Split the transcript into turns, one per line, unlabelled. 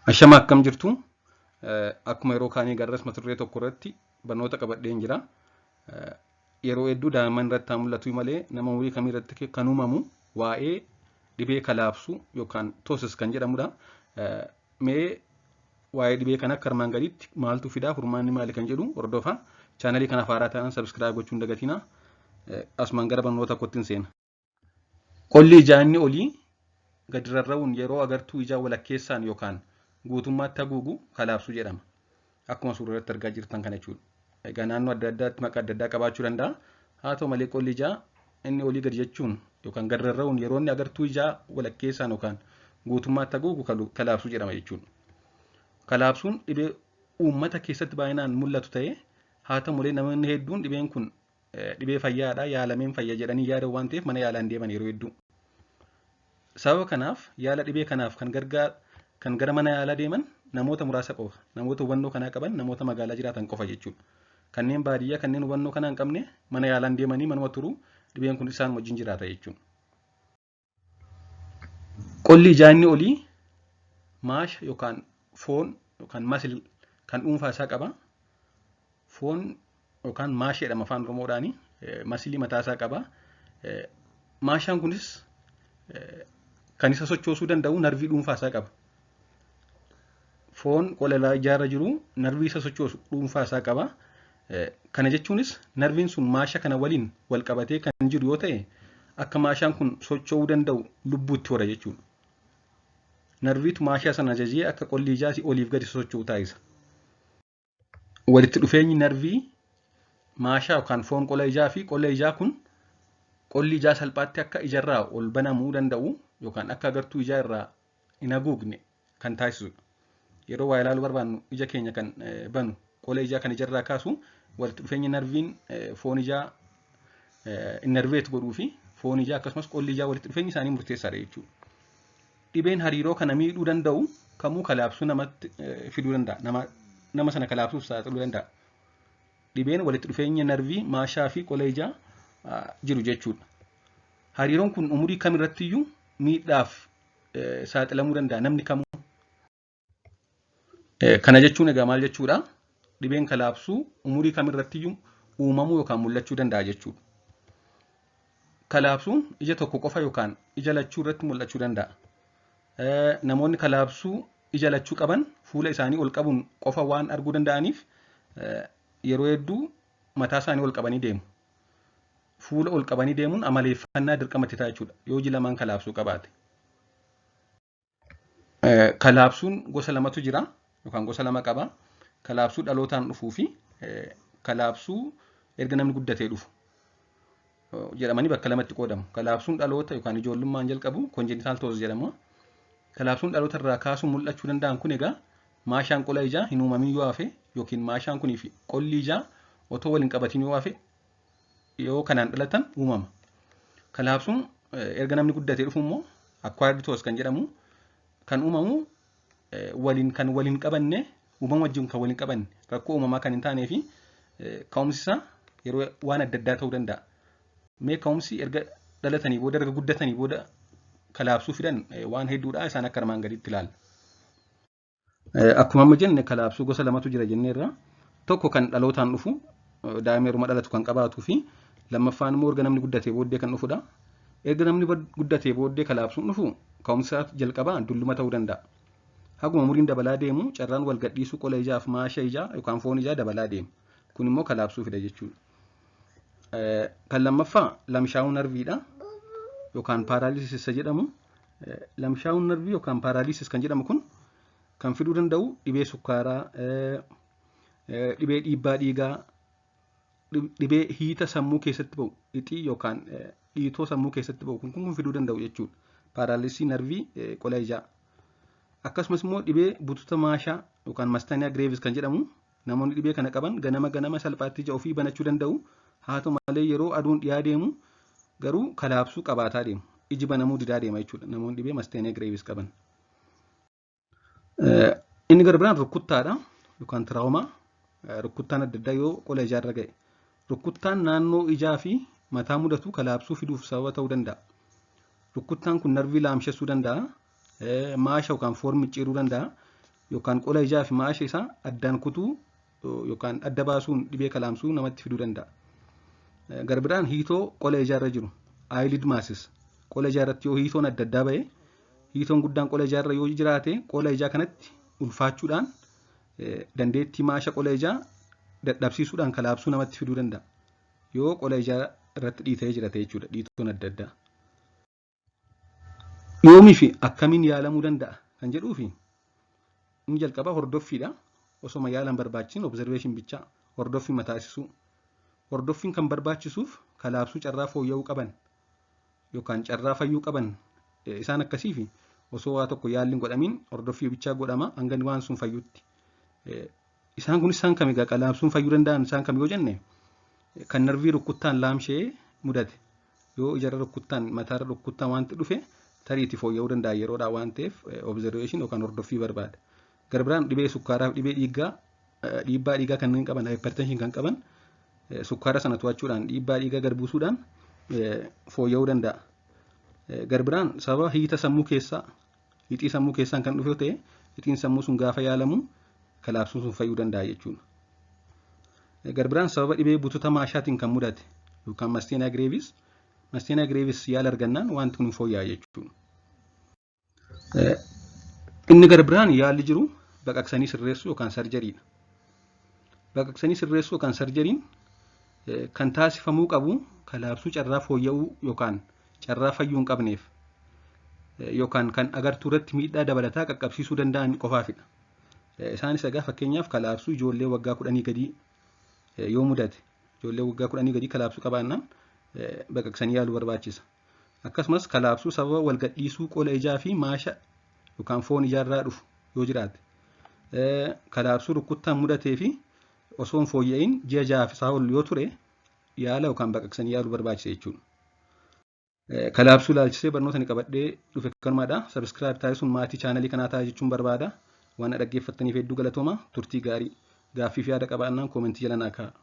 Ashama akkam jirtu akkuma yeroo kaanii garras mata duree tokko irratti barnoota qabadheen jira. Yeroo hedduu daa'imman irratti mul'atu malee nama umurii kamii irratti kan uumamu waa'ee dhibee kalaabsuu yookaan toosis kan jedhamudha. Mee waa'ee dhibee kana akka armaan gadiitti maaltu fidaa furmaanni maali kan jedhu hordofaa. Chaanalii kana haaraa ta'an sabskiraayib gochuun dagatinaa. Asumaan gara barnoota kottiin seena. Qolli ijaa inni olii gadi rarra'uun yeroo agartuu ijaa walakkeessaan yookaan guutummaatti haguugu kalaabsuu jedhama. Akkuma suuraa irratti argaa jirtan kana jechuudha. Egaa naannoo adda addaatti maqaa adda addaa qabaachuu danda'a. Haa ta'u malee qolli ijaa inni olii gadi jechuun yookaan gadi rarra'uun yeroo inni agartuu ijaa walakkeessaan yookaan guutummaatti haguugu kalaabsuu jedhama jechuudha. Kalaabsuun dhibee uummata keessatti baay'inaan mul'atu ta'ee haa ta'u malee namoonni hedduun dhibeen kun dhibee fayyaadha yaalameen fayya jedhanii yaadan waan ta'eef mana yaalaan deeman yeroo hedduu. Sababa kanaaf yaala dhibee kanaaf kan gara mana yaalaa deeman namoota muraasa qofa. Namoota hubannoo kanaa qaban namoota magaalaa jiraatan qofa jechuudha. Kanneen baadiyyaa kanneen hubannoo kanaa hin qabne mana yaalaan deemanii manuma turu dhibeen kun isaan wajjin jiraata jechuudha. Qolli ijaa inni olii maasha yookaan foon yookaan masil kan dhuunfaa isaa qaba. Foon yookaan maasha jedhama afaan Oromoodhaani. Masilii mataa isaa qaba. Maashaan kunis kan isa sochoosuu danda'u narvii dhuunfaa isaa qaba. Foon qola ijaarra jiru narvii isa sochoosu dhuunfaa isaa qaba. Kana jechuunis narviin sun maasha kana waliin wal qabatee kan jiru yoo ta'e akka maashaan kun socho'uu danda'u lubbuutti hora jechuudha. Narviitu maashaa sana ajajee akka qolli ijaa oliif gadi socho'u taasisa. Walitti dhufeenyi narvii maashaa yookaan foon qola ijaa fi qola ijaa kun qolli ijaa salphaatti akka ijarraa ol banamuu danda'u yookaan akka agartuu ijaa irraa hin haguugne kan taasisudha. Yeroo waa ilaaluu barbaannu ija keenya kan banu qola ijaa kan ijarraa kaasu walitti dhufeenyi narviin foon ijaa innerveet godhuu fi foon ijaa akkasumas qolli ijaa walitti dhufeenyi isaanii murteessaadha jechuudha. Dhibeen hariiroo kana miidhuu danda'u kamuu kalaabsuu namatti fiduu danda'a. Nama sana kalaabsuuf saaxiluu danda'a. Dhibeen walitti dhufeenya narvii maashaa fi qola ijaa jiru jechuudha. Hariiroon kun umurii kamirrattiyyuu miidhaaf saaxilamuu danda'a namni kamuu. Kana jechuun egaa maal jechuudha? Dhibeen kalaabsuu umurii kamirrattiyyuu uumamuu yookaan mul'achuu danda'a jechuudha. Kalaabsuun ija tokko qofa yookaan ija lachuu irratti mul'achuu danda'a. Namoonni kalaabsuu ija lachuu qaban fuula isaanii ol qabuun qofa waan arguu danda'aniif yeroo hedduu mataa isaanii ol qabanii deemu. Fuula ol qabanii deemuun amaleeffannaa dirqamatti ta'a jechuudha yoo iji lamaan kalaabsuu qabaate. Kalaabsuun gosa lamatu jira yookaan gosa lama qaba. Kalaabsuu dhalootaan dhufuu fi kalaabsuu erga namni guddatee dhufu jedhamanii bakka lamatti qoodamu. Kalaabsuun dhaloota yookaan ijoollummaan jalqabu konjeniitaal toosis jedhama. Kalaabsuun dhaloota irraa kaasuun mul'achuu danda'an kun egaa maashaan qola ijaa hin uumamin yoo hafe yookiin maashaan kunii fi qolli ijaa otoo waliin qabatin yoo hafe yoo kanaan dhalatan uumama. Kalaabsuun erga namni guddatee dhufu immoo acquired toosis kan jedhamu kan uumamu kan waliin qabanne uumama wajjin kan waliin qabanne rakkoo uumamaa kan hin taanee fi ka'umsi isaa yeroo waan adda addaa ta'uu danda'a. Mee ka'umsi erga dhalatanii booda erga guddatanii booda kalaabsuu fidan waan hedduudha isaan akka armaan gadiitti ilaalla. Akkuma amma jenne kalaabsuu gosa lamatu jira jenneerra. Tokko kan dhalootaan dhufu daa'ima yeroo dhalatu kan qabaatuu fi lammaffaan immoo erga namni guddatee booddee kan dhufudha. Erga namni guddatee booddee kalaabsuun dhufu ka'umsa jalqabaa dulluma ta'uu danda'a. Haguma umuriin dabalaa deemu carraan wal gadhiisuu qola ijaa fi maasha ijaa yookaan foon ijaa dabalaa deemu. Kun immoo kalaabsuu fida jechuudha. Kan lammaffaa lamshaa'uu narviidha yookaan paaraalisis jedhamu. Lamshaa'uu narvii yookaan paaraalisis kan jedhamu kun kan fiduu danda'u dhibee sukkaaraa, dhibee dhiibbaa dhiigaa, dhibee hiita sammuu keessatti ba'u, ixii yookaan dhiitoo sammuu keessatti ba'u kun fiduu danda'u jechuudha. Paaraalisii narvii qola ijaa. Akkasumas immoo dhibee bututa maashaa yookaan mastaniyaa gireevis kan jedhamu namoonni dhibee kana qaban ganama salphaatti ija ofii banachuu danda'u. Haa ta'u malee yeroo aduun dhiyaa deemu garuu kalaabsuu qabaataa deemu. Iji banamuu didaa deema jechuudha namoonni dhibee mastaniyaa gireevis qaban. Inni gara biraan rukkuttaadha yookaan tiraawomaa. Rukkuttaan adda addaa yoo qola ijaarra ga'e. Rukkuttaan naannoo ijaa fi mataa mudatu kalaabsuu fiduuf sababa ta'uu danda'a. Rukkuttaan kun narvii laamshessuu danda'a. Maasha yookaan foon micciiruu danda'a. yookaan qola ijaa fi maasha isaa addaan kutuu yookaan adda baasuun dhibee kalaamsuu namatti fiduu danda'a. Garbiraan hiitoo qola ijaarra jiru eyelid masses qola ijaarratti yoo hiitoon adda addaa ba'e hiitoon guddaan qola ijaarra yoo jiraate qola ijaa kanatti ulfaachuudhaan dandeettii maasha qola ijaa dadhabsiisuudhaan kalaabsuu namatti fiduu danda'a. Yoo qola ijaa irratti dhiitee jirate jechuudha dhiitoon adda addaa. Yoomii fi akkamiin yaalamuu danda'a kan jedhuu fi inni jalqaba hordoffiidha. Osoma yaalan barbaachisin observation bichaa hordoffii mataasisuu. Hordoffiin kan barbaachisuuf kalaabsuu carraa fooyya'uu qaban yookaan carraa fayyuu qaban isaan akkasii fi osoo waa tokko yaalliin godhamiin hordoffii bichaa godhama hanga waan sun fayyutti. Isaan kunis isaan kam egaa kalaabsuun fayyuu danda'an isaan kam yoo jenne kan narvii rukkuttaan laamshee mudate yoo ijarra rukkuttaan mataarra rukkuttaan wanti dhufe tariitti fooyya'uu danda'a yeroodhaa waan ta'eef observation yookaan hordoffii barbaada. Garbiraan dhibee sukkaaraa fi dhibee dhiibbaa dhiigaa kanneen qaban hypertension kan qaban sukkaara sana to'achuudhaan dhiibbaa dhiigaa gad buusuudhaan fooyya'uu danda'a. Garbiraan sababa hiita sammuu keessaa hixii sammuu keessaan kan dhufe yoo ta'e hixiin sammuu sun gaafa yaalamu kalaabsuun sun fayyuu danda'a jechuudha. Garbiraan sababa dhibee butota maashaatiin kan mudate yookaan masteenaa gireevis yaala argannaan wanti kun fooyya'a jechuudha. Inni garbiraan yaalli jiru baqaqsanii sirreessuu yookaan sarjariidha. Baqaqsanii sirreessuu yookaan sarjariin kan taasifamuu qabu kalaabsuu carraa fooyya'uu yookaan carraa fayyuu hin qabneef yookaan kan agartuu irratti miidhaa dabalataa qaqqabsiisuu danda'an qofaafidha. Isaanis egaa fakkeenyaaf kalaabsuu ijoollee waggaa 10 gadii yoo mudate ijoollee waggaa 10 gadii kalaabsuu qabaannaan baqaqsanii yaaluu barbaachisa. Akkasumas kalaabsuu sababa walgadhiisuu qola ijaa fi maasha yookaan foon ijaarraa dhufu yoo jiraate kalaabsuu rukkuttaan mudatee fi osoo hin fooyya'in ji'a 6 isaa ol yoo ture yaala yookaan baqaqsanii yaaluu barbaachisa jechuudha. Kalaabsuu ilaalchisee barnoota ni qabadhee dhufe kanumaadha. Subscribe taasisuun maatii chaanalii kanaa ta'a jechuun barbaada. Waan dhaggeeffattaniif hedduu galatooma. Turtii gaarii. Gaaffii fi yaada qabaannaan koomentii jala naa kaa'a.